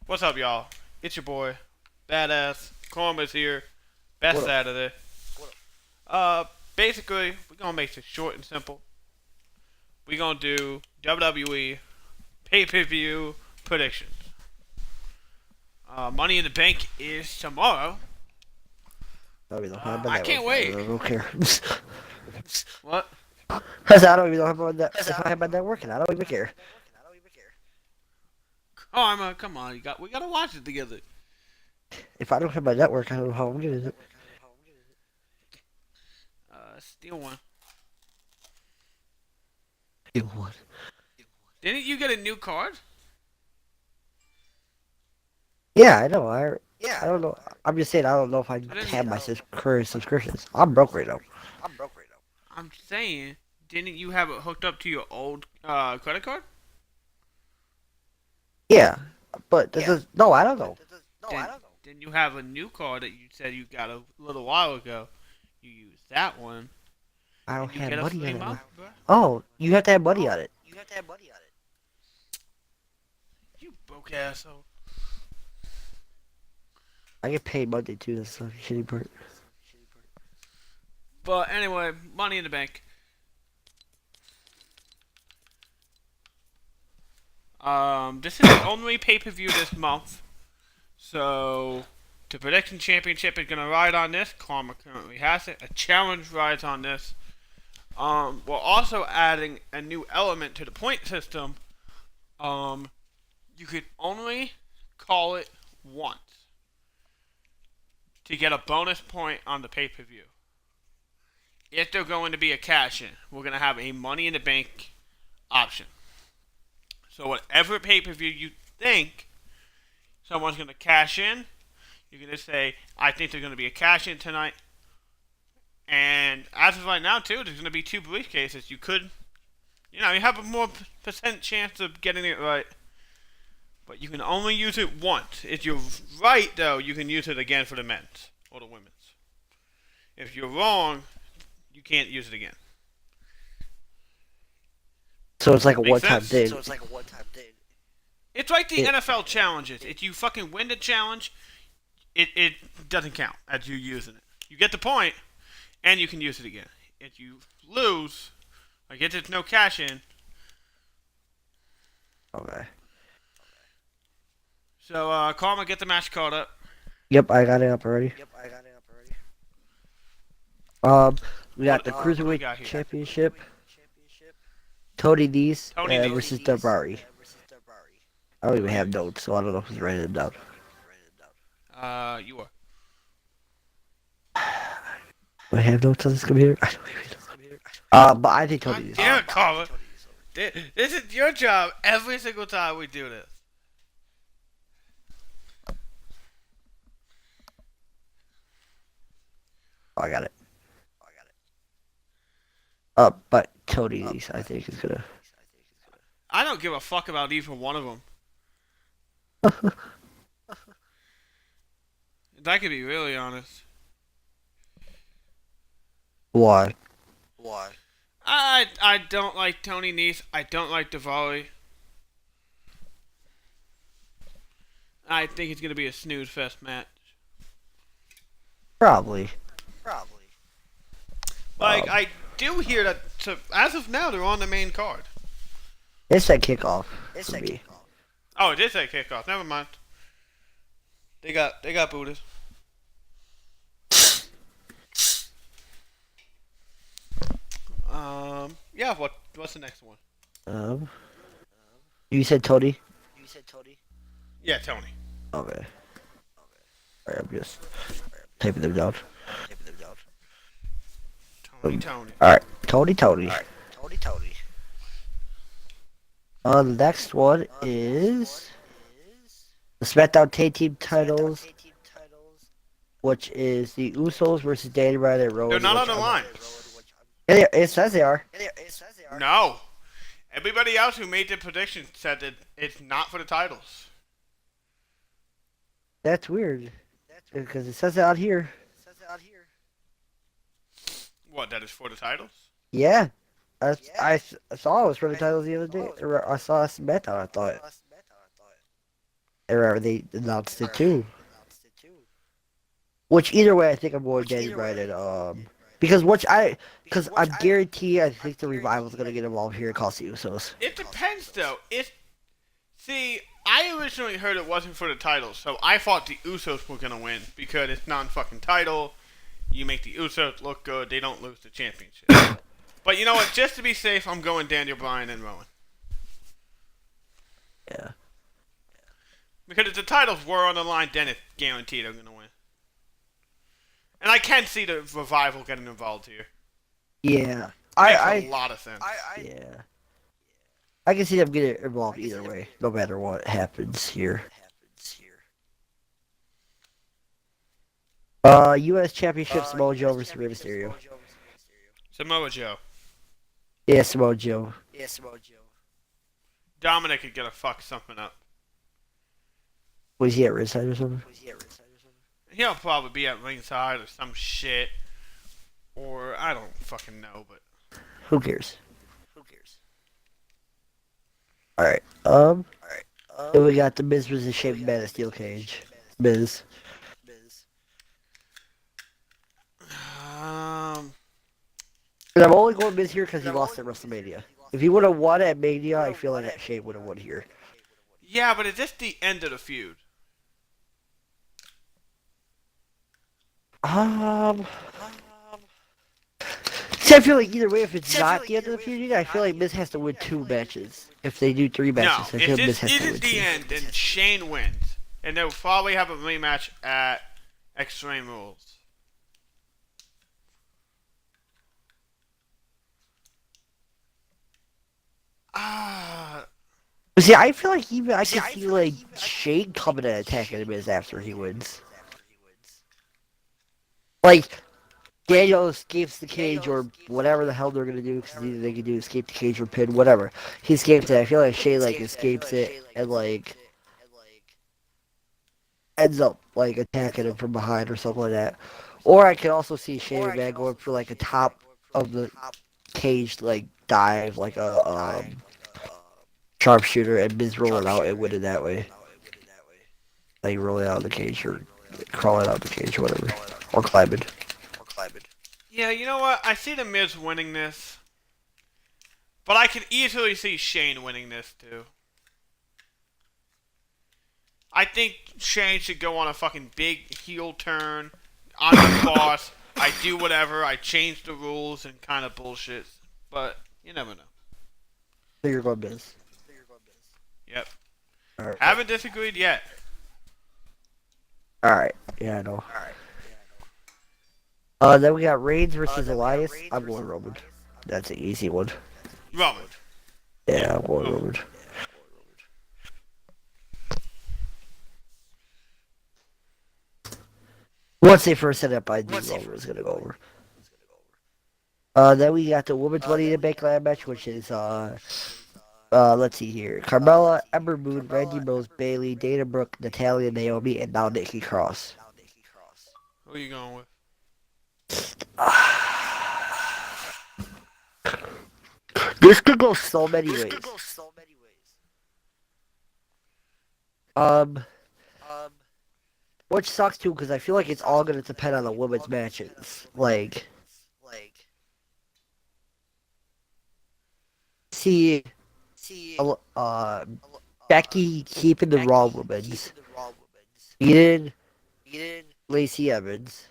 What's up, y'all? It's your boy, Badass. Karma's here. Best What up? Saturday. Basically, we're gonna make this short and simple. We're gonna do WWE pay-per-view predictions. Money in the Bank is tomorrow. I don't even know how bad I that can't works. wait. I don't care. What? I said, I don't even know how bad that, if I have bad that working. I don't even care. Karma, come on, we gotta watch it together. If I don't have my network, I don't know how I'm getting it. Steal one. You what? Didn't you get a new card? Yeah, I know. I don't know. I'm just saying, I don't know if I didn't- have my current subscriptions. I'm broke right now. I'm saying, didn't you have it hooked up to your old credit card? Yeah, but this is no. I don't know. Then you have a new card that you said you got a little while ago. You use that one. I don't And you have get a money free on it. month, Now. bruh. Oh, you have to have money on it. You broke asshole. I get paid Monday too. That's the shitty part. But anyway, Money in the Bank. This is the only pay-per-view this month. So, the Prediction Championship is gonna ride on this. Karma currently has it. A challenge rides on this. We're also adding a new element to the point system. You could only call it once to get a bonus point on the pay-per-view. If they're going to be a cash-in, we're going to have a Money in the Bank option. So whatever pay-per-view you think someone's going to cash in, you're going to say, I think there's going to be a cash-in tonight. And as of right now, too, there's going to be 2 briefcases. You could, you have a more percent chance of getting it right. But you can only use it once. If you're right, though, you can use it again for the men's or the women's. If you're wrong, you can't use it again. So it's like a Makes one-time sense? thing. It's like the It- NFL challenges. If you fucking win the challenge, it doesn't count as you using it. You get the point, and you can use it again. If you lose, like if there's no cash in, Okay. so Karma, get the match card up. Yep, I got it up already. We got the What do we Cruiserweight got here? Championship. Tony Nese Tony Nese. versus Debari. I don't even have notes, so I don't know who's writing them down. You are. Do I have notes on this computer? I don't even know. But I think Tony God Nese. damn it, Karma. This is your job every single time we do this. Oh, I got it. But Tony Nese, I think, is gonna. I don't give a fuck about either one of them. If I could be really honest. Why? I don't like Tony Nese. I don't like Daivari. I think it's gonna be a snooze fest match. Probably. Like I do hear that. As of now, they're on the main card. It's that kickoff for me. Oh, it did say kickoff. Never mind. They got Buddhas. Yeah. What's the next one? You said Tony? Yeah, Tony. Okay. Alright, I'm just typing them down. Tony. Alright, Tony. The next one is the SmackDown Tag Team titles, which is the Usos versus Danny Bryan and Rowan. They're not on the line. It says they are. No. Everybody else who made the prediction said that it's not for the titles. That's weird. Because it says it out here. What? That is for the titles? Yeah. I saw it was for the titles the other day. Or I saw a SmackDown, I thought. Or they announced it too. Which either way, I think I'm going Daniel Bryan and because I'm guaranteed I think the revival's gonna get involved here and cost the Usos. It depends though. See, I originally heard it wasn't for the title, so I thought the Usos were gonna win because it's non-fucking title. You make the Usos look good, they don't lose the championship. But you know what? Just to be safe, I'm going Daniel Bryan and Rowan. Yeah. Because if the titles were on the line, then it's guaranteed I'm gonna win. And I can see the revival getting involved here. Yeah. Makes a lot of sense. Yeah. I can see them getting involved either way, no matter what happens here. U.S. Championship Samoa Joe versus Rey Mysterio. Samoa Joe. Yeah, Samoa Joe. Dominic could get a fuck something up. Was he at ringside or something? He'll probably be at ringside or some shit. Or I don't fucking know, but Who cares? Alright, then we got the Miz versus Shane McMahon at Steel Cage. Miz. And I'm only going Miz here because he lost at WrestleMania. If he would have won at Mania, I feel like Shane would have won here. yeah, but is this the end of the feud? See, I feel like either way, if it's not the end of the feud, I feel like Miz has to win 2 matches. If they do 3 No, matches, I feel if Miz this has to win isn't the 2. end, then Shane wins. And they'll probably have a rematch at Extreme Rules. But see, I feel like even I can see like Shane coming and attacking Miz after he wins. Like Daniel escapes the cage or whatever the hell they're gonna do, because either they can do escape the cage or pin, whatever. He escapes it. I feel like Shane like escapes it and like ends up like attacking him from behind or something like that. Or I can also see Shane McMahon going for like a top of the cage like dive, like a sharpshooter, and Miz rolling out and winning that way. Like rolling out of the cage or crawling out of the cage or whatever. Or climbing. Yeah, you know what? I see the Miz winning this. But I can easily see Shane winning this too. I think Shane should go on a fucking big heel turn. I'm the boss. I do whatever. I change the rules and kind of bullshit. But you never know. So you're going Miz. Yep. Alright. Haven't disagreed yet. Alright. Yeah, I know. Then we got Reigns versus Elias. I'm going Roman. That's an easy one. Roman. Yeah, I'm going Roman. Once they first set up, I knew Roman was gonna go over. Then we got the Women's Money in the Bank ladder match, which is let's see here: Carmella, Ember Moon, Randy Rose, Bayley, Dana Brooke, Natalia, Naomi, and now Nikki Cross. Who are you going with? This could go so many ways. Which sucks too, because I feel like it's all gonna depend on the women's matches. Like, see, Becky keeping the Raw women's, beating Lacey Evans,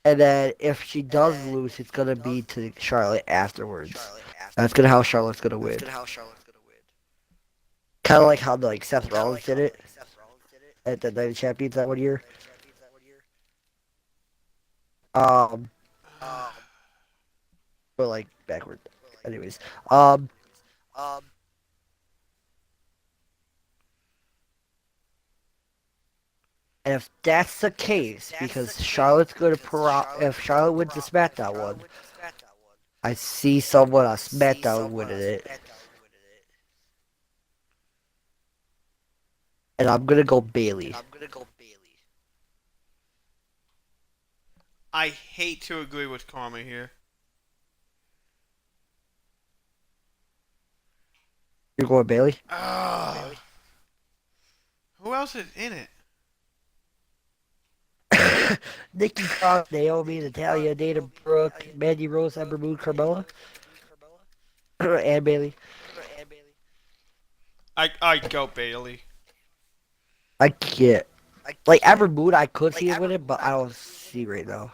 and then if she does lose, it's gonna be to Charlotte afterwards. That's gonna how Charlotte's gonna win. Kind of like how like Seth Rollins did it at the Night of Champions that one year. But like backward. Anyways, and if that's the case, because Charlotte's gonna if Charlotte wins the SmackDown one, I see someone on SmackDown winning it. And I'm gonna go Bayley. I hate to agree with Karma here. You're going Bayley? else is in it? Nikki Cross, Naomi, Natalia, Dana Brooke, Mandy Rose, Ember Moon, Carmella, and Bailey. I'd go Bailey. I can't. Like Ember Moon, I could see it with it, but I don't see right now.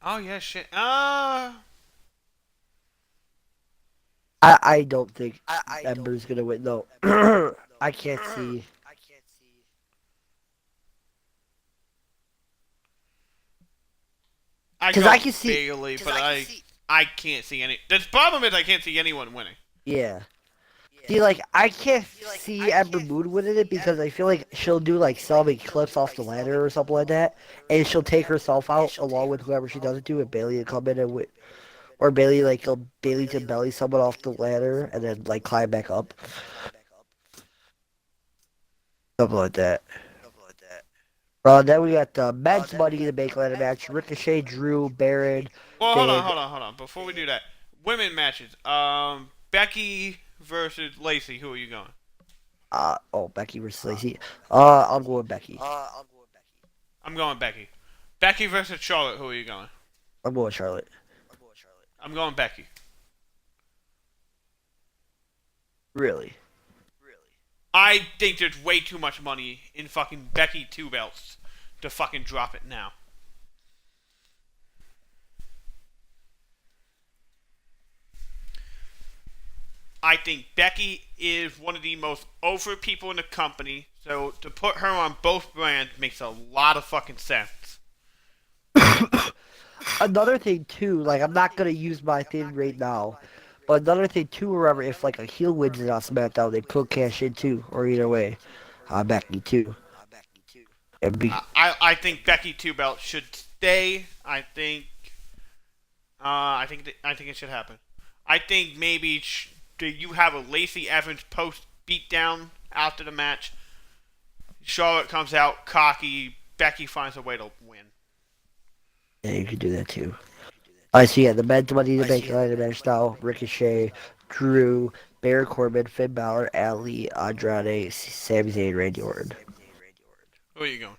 Oh yeah, shit. I don't think Ember's gonna win. No, I can't see. I 'Cause go I can see- Bailey, but I can't see any. The problem is I can't see anyone winning. Yeah. See, like I can't see Ember Moon winning it because I feel like she'll do like some clips off the ladder or something like that, and she'll take herself out along with whoever she doesn't do, and Bailey will come in and win. Or Bailey like Bailey to belly someone off the ladder and then like climb back up. Something like that. Then we got the men's Money in the Bank ladder match: Ricochet, Drew, Baron. Well, hold Dave. on. Before we do that, women matches. Becky versus Lacey. Who are you going? Becky versus Lacey. I'm going Becky. I'm going Becky. Becky versus Charlotte. Who are you going? I'm going Charlotte. I'm going Becky. Really? I think there's way too much money in fucking Becky 2 belts to fucking drop it now. I think Becky is one of the most over people in the company, so to put her on both brands makes a lot of fucking sense. Another thing too, like I'm not gonna use my thing right now, but another thing too, remember if like a heel wins it on SmackDown, they could cash in too, or either way, Becky too. And be, I think Becky 2 belt should stay. I think it should happen. I think maybe you have a Lacey Evans post beatdown after the match. Charlotte comes out cocky. Becky finds a way to win. yeah, you could do that too. I see. Yeah, the men's Money in the Bank ladder match now: Ricochet, Drew, Baron Corbin, Finn Balor, Ali, Andrade, Sami Zayn, Randy Orton. Who are you going?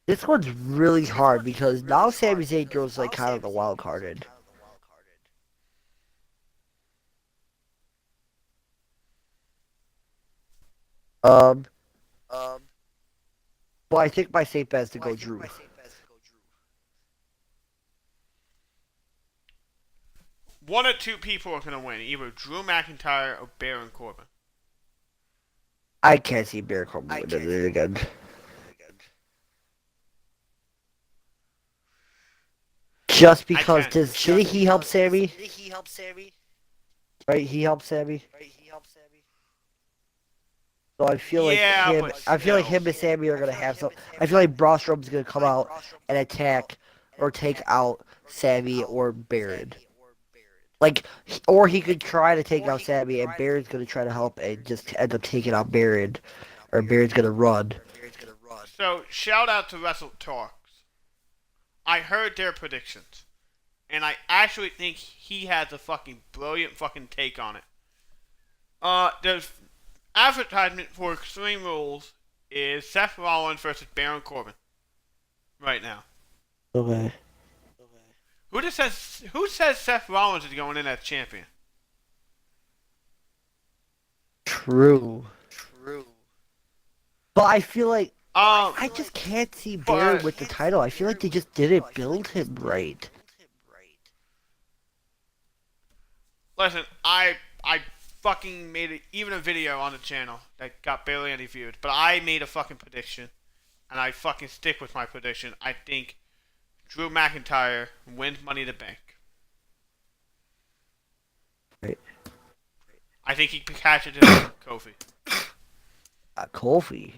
This one's really hard because now Sami Zayn goes like kind of the wild carded. Well, I think my safe bet is to go Drew. One or two people are going to win. Either Drew McIntyre or Baron Corbin. I can't see Baron Corbin winning it again. Just because didn't he help Sammy? Right, he helped Sammy. So I feel like him and Sammy are gonna have some. I feel like Braun Strowman's gonna come out and attack or take out Sammy or Baron. Like, or he could try to take out Sammy, and Baron's gonna try to help and just end up taking out Baron, or Baron's gonna run. So shout out to Wrestle Talks. I heard their predictions, and I actually think he has a fucking brilliant fucking take on it. There's advertisement for Extreme Rules is Seth Rollins versus Baron Corbin. Right now. Okay. Who says Seth Rollins is going in as champion? True. But I feel like I just can't see Baron with the title. I feel like they just didn't build him right. Listen, I fucking made even a video on the channel that got barely any views, but I made a fucking prediction, and I fucking stick with my prediction. I think Drew McIntyre wins Money in the Bank. Right. I think he catches it with Kofi. Kofi.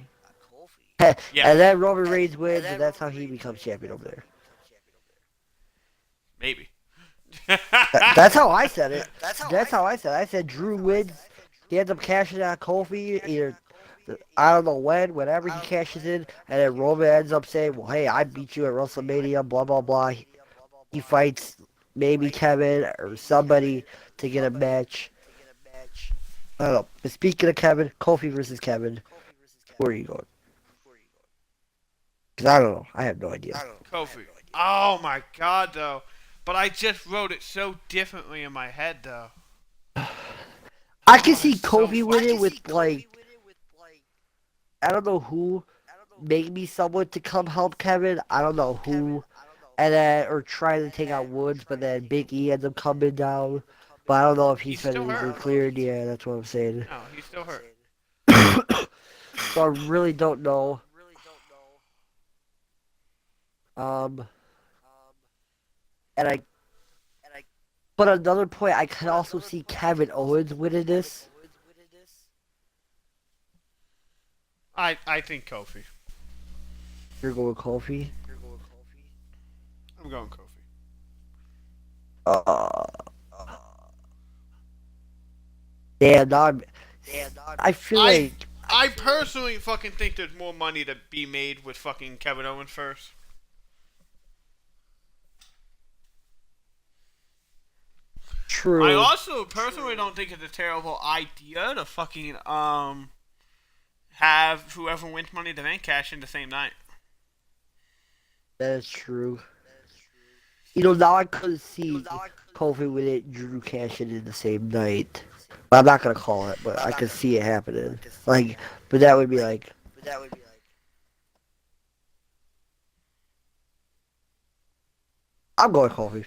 Yeah. And then Roman Reigns wins, and that's how he becomes champion over there. Maybe. That's how I said it. That's how I said it. I said Drew wins. He ends up cashing out Kofi. Either I don't know whenever he cashes in, and then Roman ends up saying, "Well, hey, I beat you at WrestleMania." Blah blah blah. He fights maybe Kevin or somebody to get a match. I don't know. But speaking of Kevin, Kofi versus Kevin, where are you going? Because I don't know. I have no idea. Kofi. Oh my god, though. But I just wrote it so differently in my head, though. I can see that's so Kofi winning with like I don't know who. Maybe someone to come help Kevin. I don't know who. And then or trying to take out Woods, but then Big E ends up coming down. But I don't know if He's he's still been hurt. cleared. Yeah, that's what I'm saying. No, he's still hurt. So I really don't know. Um, and I. But another point, I can also see Kevin Owens winning this. I think Kofi. You're going Kofi. I'm going Kofi. Uh, damn, now I feel like I personally fucking think there's more money to be made with fucking Kevin Owens first. true. I also personally don't think it's a terrible idea to fucking have whoever wins Money in the Bank cash in the same night. That is true. You know, now I could see Kofi with it, Drew cashing in the same night. But I'm not gonna call it, but I could see it happening. Like, but that would be like. I'm going Kofi.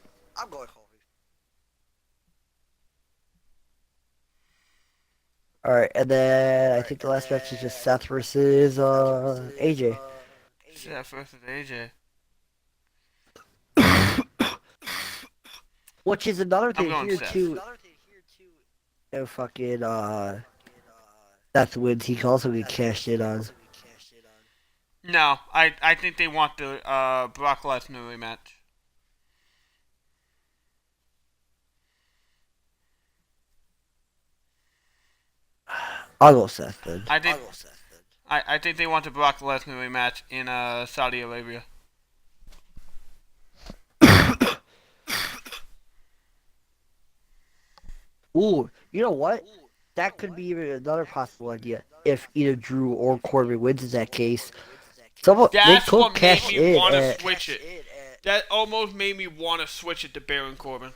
Alright, and then I think the last match is just Seth versus AJ. Seth versus AJ. Which is another I'm thing going here Seth. too. And fucking Seth wins, he can also get cashed in on. No, I think they want the Brock Lesnar rematch. I'll go Seth then. I think they want the Brock Lesnar rematch in Saudi Arabia. Ooh, you know what? That could be even another possible idea. If either Drew or Corbin wins in that case, someone they That's could what made cash me in want to at, switch it. That almost made me want to switch it to Baron Corbin.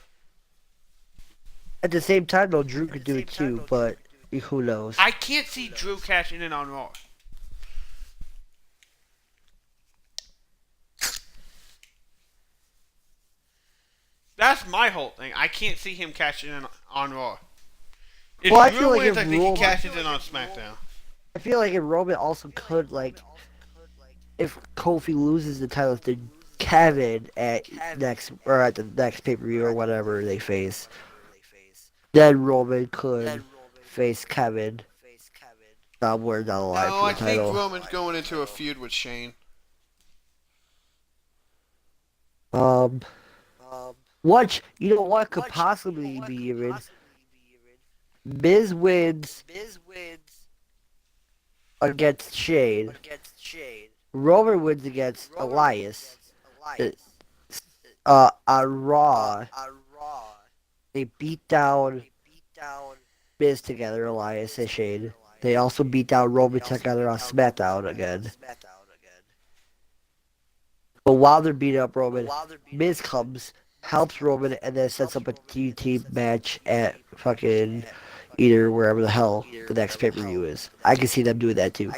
at the same time though. Drew could do it too, but who knows? I can't see Drew cashing in on Raw. That's my whole thing. I can't see him cashing in on Raw. If Well, I Drew feel like wins, if I think he Roman- cashes in on SmackDown. I feel like if Roman also could like, if Kofi loses the title to Kevin at the next pay per view or whatever they face, then Roman could face Kevin somewhere down the line No, for I the think title. Roman's going into a feud with Shane. Um, what you know what could possibly be even Miz wins against Shane. Roman wins against Elias. On Raw, they beat down Miz together, Elias and Shane. They also beat down Roman together on SmackDown again. But while they're beating up Roman, Miz comes, helps Roman, and then sets up a team match at fucking either wherever the hell the next pay-per-view is. I can see them doing that too.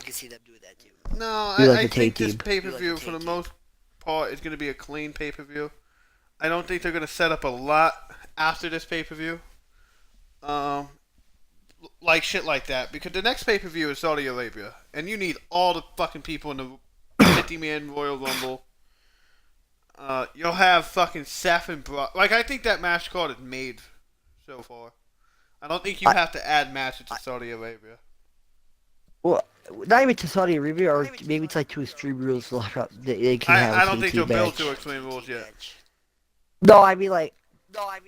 No, You like I the think tag this team. pay-per-view, for the most part, is going to be a clean pay-per-view. I don't think they're going to set up a lot after this pay-per-view. Like shit like that. Because the next pay-per-view is Saudi Arabia. And you need all the fucking people in the 50-man Royal Rumble. You'll have fucking Seth and Brock. Like, I think that match card is made so far. I don't think you have to add matches to Saudi Arabia. Well, not even to Saudi Arabia, or maybe it's like to Extreme Rules. They can have I a don't think team they'll build match. to Extreme Rules yet. No, I mean like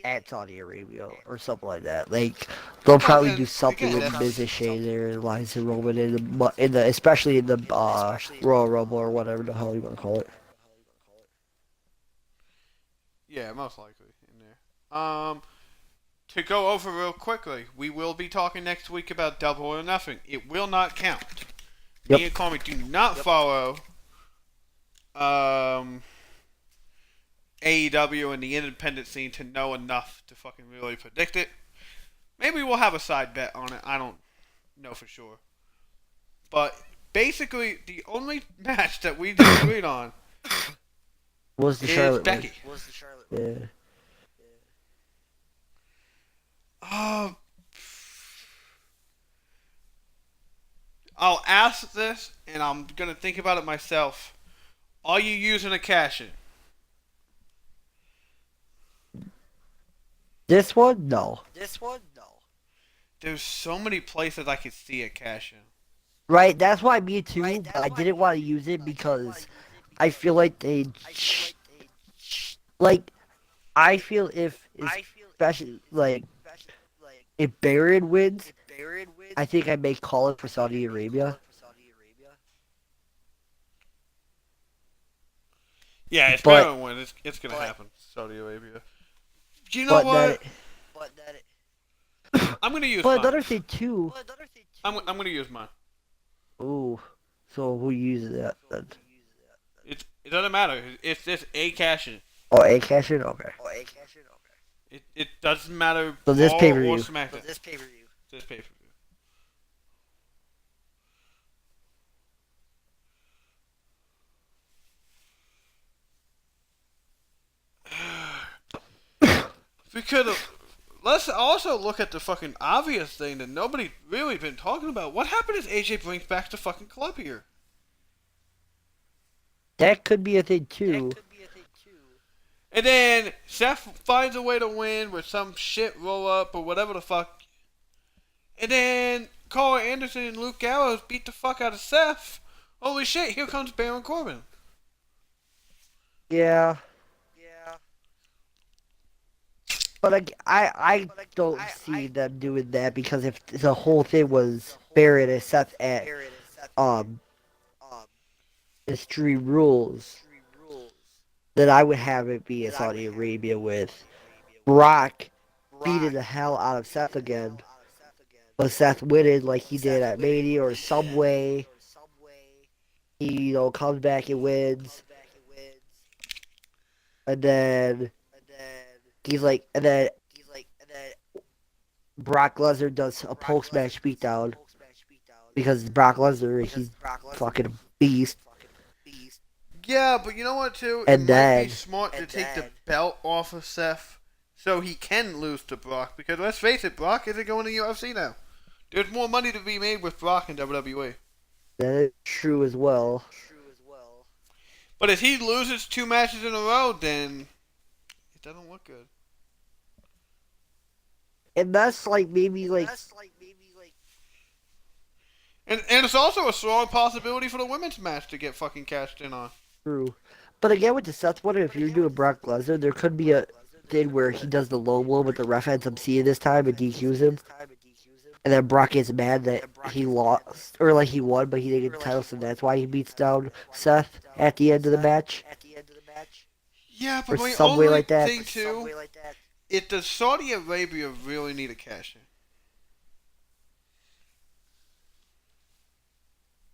at Saudi Arabia or something like that. Like they'll Well, probably do then something again, with that's Miz and Shayna and Elias and Roman in the especially in the Royal Rumble or whatever the hell you want to call it. yeah, most likely in there. To go over real quickly, we will be talking next week about Double or Nothing. It will not count. Yep. Me and Carmen do not follow AEW and the independent scene to know enough to fucking really predict it. Maybe we'll have a side bet on it. I don't know for sure. But basically, the only match that we disagreed on Was the is Charlotte Becky. one. Yeah. Uh, I'll ask this, and I'm gonna think about it myself. Are you using a cash-in? This one, no. There's so many places I could see a cash-in. Right, that's why me too. But I didn't want to use it because I feel like like I feel if especially like if Baron wins, I think I may call it for Saudi Arabia. Yeah, it's But- better when it's gonna happen. Saudi Arabia. You know But what? that, I'm gonna use but mine. another thing too. I'm gonna use mine. Ooh, so who uses that then? It doesn't matter. It's just a cash-in. Oh, a cash in. Okay. It doesn't matter. So this Raw pay-per-view. or SmackDown. This pay-per-view. We could have. Let's also look at the fucking obvious thing that nobody really been talking about. What happened if AJ brings back the fucking club here? That could be a thing too. And then Seth finds a way to win with some shit roll up or whatever the fuck. And then Carl Anderson and Luke Gallows beat the fuck out of Seth. Holy shit, here comes Baron Corbin. Yeah. But I don't see them doing that because if the whole thing was Barrett and Seth at Extreme Rules, then I would have it be in Saudi Arabia with Brock beating the hell out of Seth again, but Seth winning like he did at Mania or some way. He comes back and wins, and then and then Brock Lesnar does a post-match beatdown because Brock Lesnar, he's fucking beast. Yeah, but you know what, too? And it might then- be smart to take the belt off of Seth so he can lose to Brock. Because let's face it, Brock isn't going to UFC now. There's more money to be made with Brock in WWE. That is true as well. But if he loses 2 matches in a row, then it doesn't look good. And that's like maybe like And it's also a strong possibility for the women's match to get fucking cashed in on. true. But again, with the Seth one, if you're doing Brock Lesnar, there could be a thing where he does the low blow, but the ref ends up seeing this time and DQs him. And then Brock gets mad that he lost, or like he won, but he didn't get the title, so that's why he beats down Seth at the end of the match. Yeah, Or but the some only way like that. thing, too, it does Saudi Arabia really need a cash in?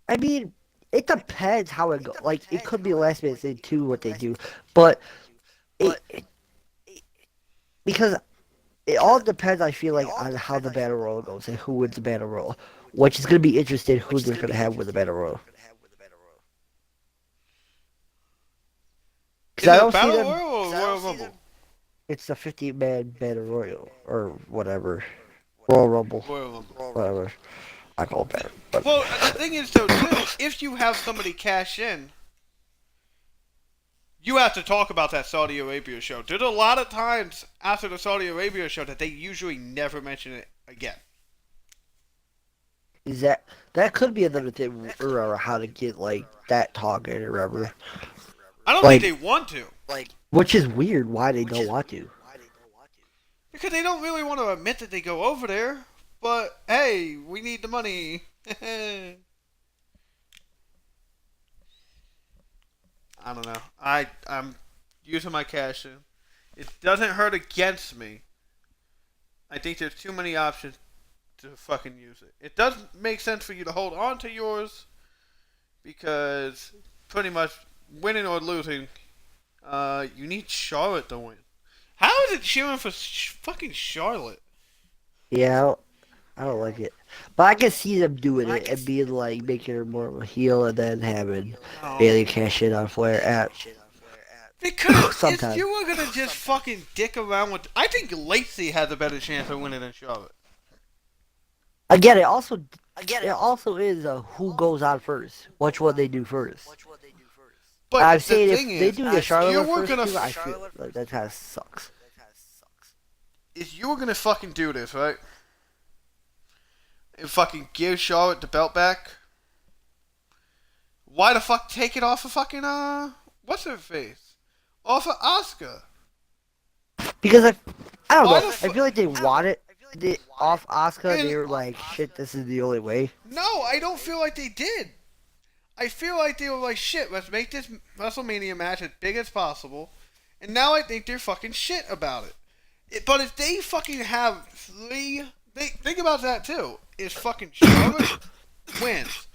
I mean, it depends how it goes. Like, it could be a last minute thing too, what they do. But, because it all depends, I feel like, on how the Battle Royal goes and who wins the Battle Royal. Which is going to be interesting who they're going to have with the Battle Royal. Is I it don't see Battle them- Royal or Royal Rumble? It's the 50-man Battle Royal, or whatever. Royal Rumble, Royal Rumble. whatever. I call it Battle. But Well, the thing is, though, too, if you have somebody cash in, you have to talk about that Saudi Arabia show. There's a lot of times after the Saudi Arabia show that they usually never mention it again. is that could be another thing, or how to get, like, that talking or whatever. I don't Like- think they want to. Which is weird why they don't want to. Because they don't really want to admit that they go over there. But hey, we need the money. I don't know. I'm using my cash in. It doesn't hurt against me. I think there's too many options to fucking use it. It does make sense for you to hold on to yours because pretty much winning or losing, you need Charlotte to win. How is it cheering for fucking Charlotte? Yeah, I don't like it. But I can see them doing it and being like making her more of a heel and then having Bailey cash in on Flair at Because if sometime. you were gonna just fucking dick around with, I think Lacey has a better chance of winning than Charlotte. Again, it also is who goes on first. Which one they do first. But I'm the saying if thing they is, do the Charlotte you one were first, gonna too, I feel like that kind of sucks. if you were gonna fucking do this, right? And fucking give Charlotte the belt back, why the fuck take it off of fucking what's her face? Off of Asuka. Because I don't Why know. the I feel like they want it off Asuka. And- They were like, shit, this is the only way. No, I don't feel like they did. I feel like they were like, shit, let's make this WrestleMania match as big as possible. And now I think they're fucking shit about it. But if they fucking have think about that too. Is fucking Charlotte wins.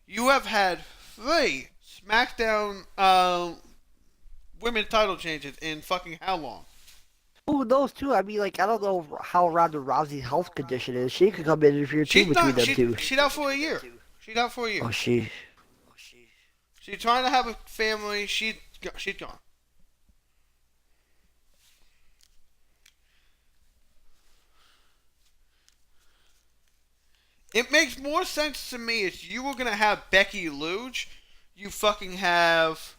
You have had 3 SmackDown women's title changes in fucking how long? Ooh, those two. I mean, like, I don't know how Ronda Rousey's health condition is. She could come in and interfere too between them two. She's out for a year. She's out for a year. Oh, she. She's trying to have a family. She's gone. It makes more sense to me if you were gonna have Becky Luge, you fucking have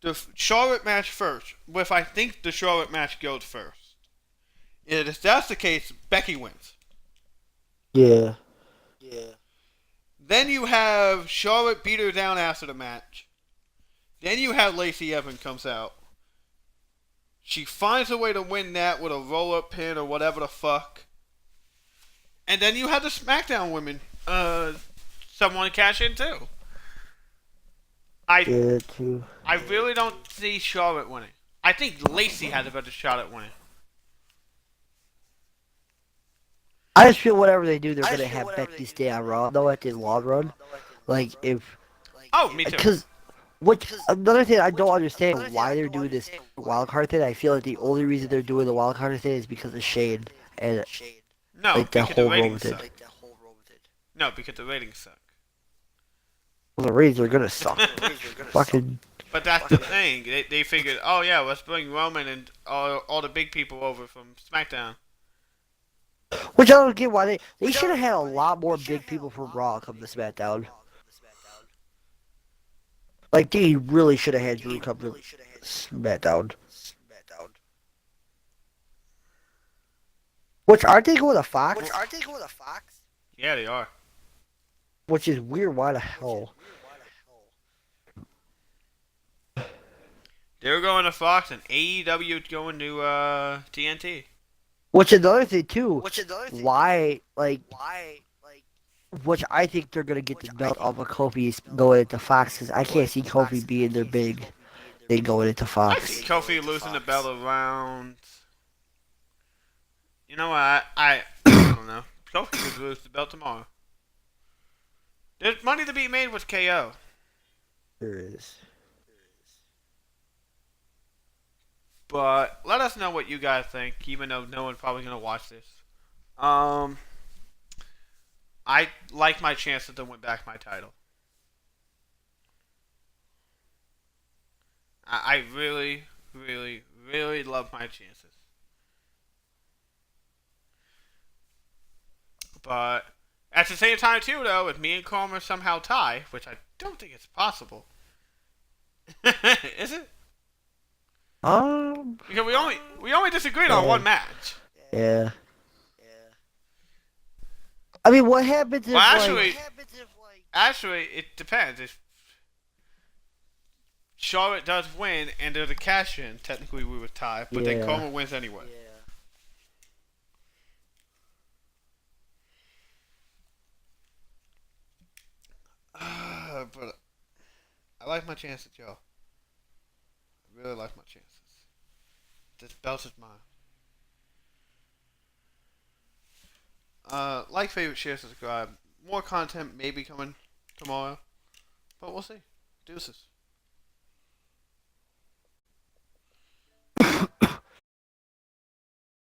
the Charlotte match first. If I think the Charlotte match goes first, and if that's the case, Becky wins. Yeah. Then you have Charlotte beat her down after the match. Then you have Lacey Evans comes out. She finds a way to win that with a roll-up pin or whatever the fuck. And then you have the SmackDown women, someone cash in too. Yeah, too. I really don't see Charlotte winning. I think Lacey has a better shot at winning. I just feel whatever they do, they're gonna have Becky stay on Raw, though, at the long run. Like, if. Oh, me too. Because. Another thing I don't understand why they're doing this wildcard thing. I feel like the only reason they're doing the wildcard thing is because of Shane and No, like the because the whole ratings Roman suck. thing. No, because the ratings suck. Well, the ratings are gonna suck. Fucking. But that's the thing. They figured, oh yeah, let's bring Roman and all the big people over from SmackDown. Which I don't get why they should have had a lot more big people from Raw come to SmackDown. Like, they really should have had Drew come to SmackDown. Which, aren't they going to Fox? Yeah, they are. Which is weird, why the hell? They're going to Fox and AEW is going to TNT. Which another thing, too, why, like, which I think they're going to get the belt off of Kofi going into Fox, because I can't see Kofi being their big thing going into I Fox. see Kofi losing the belt around. You know what? I don't know. Kofi could lose the belt tomorrow. There's money to be made with KO. There is. But let us know what you guys think, even though no one's probably gonna watch this. I like my chances to win back my title. I really, really, really love my chances. But at the same time, too, though, if me and Coleman somehow tie, which I don't think it's possible, is it? Because we only disagreed on one match. Yeah. I mean, what happens if, Well, like... actually, it depends. If Charlotte does win and there's a cash in, technically we would tie, but then Yeah. Coleman wins anyway. but I like my chances, y'all. I really like my chances. This belt is mine. Like, favorite, share, subscribe. More content may be coming tomorrow, but we'll see. Deuces.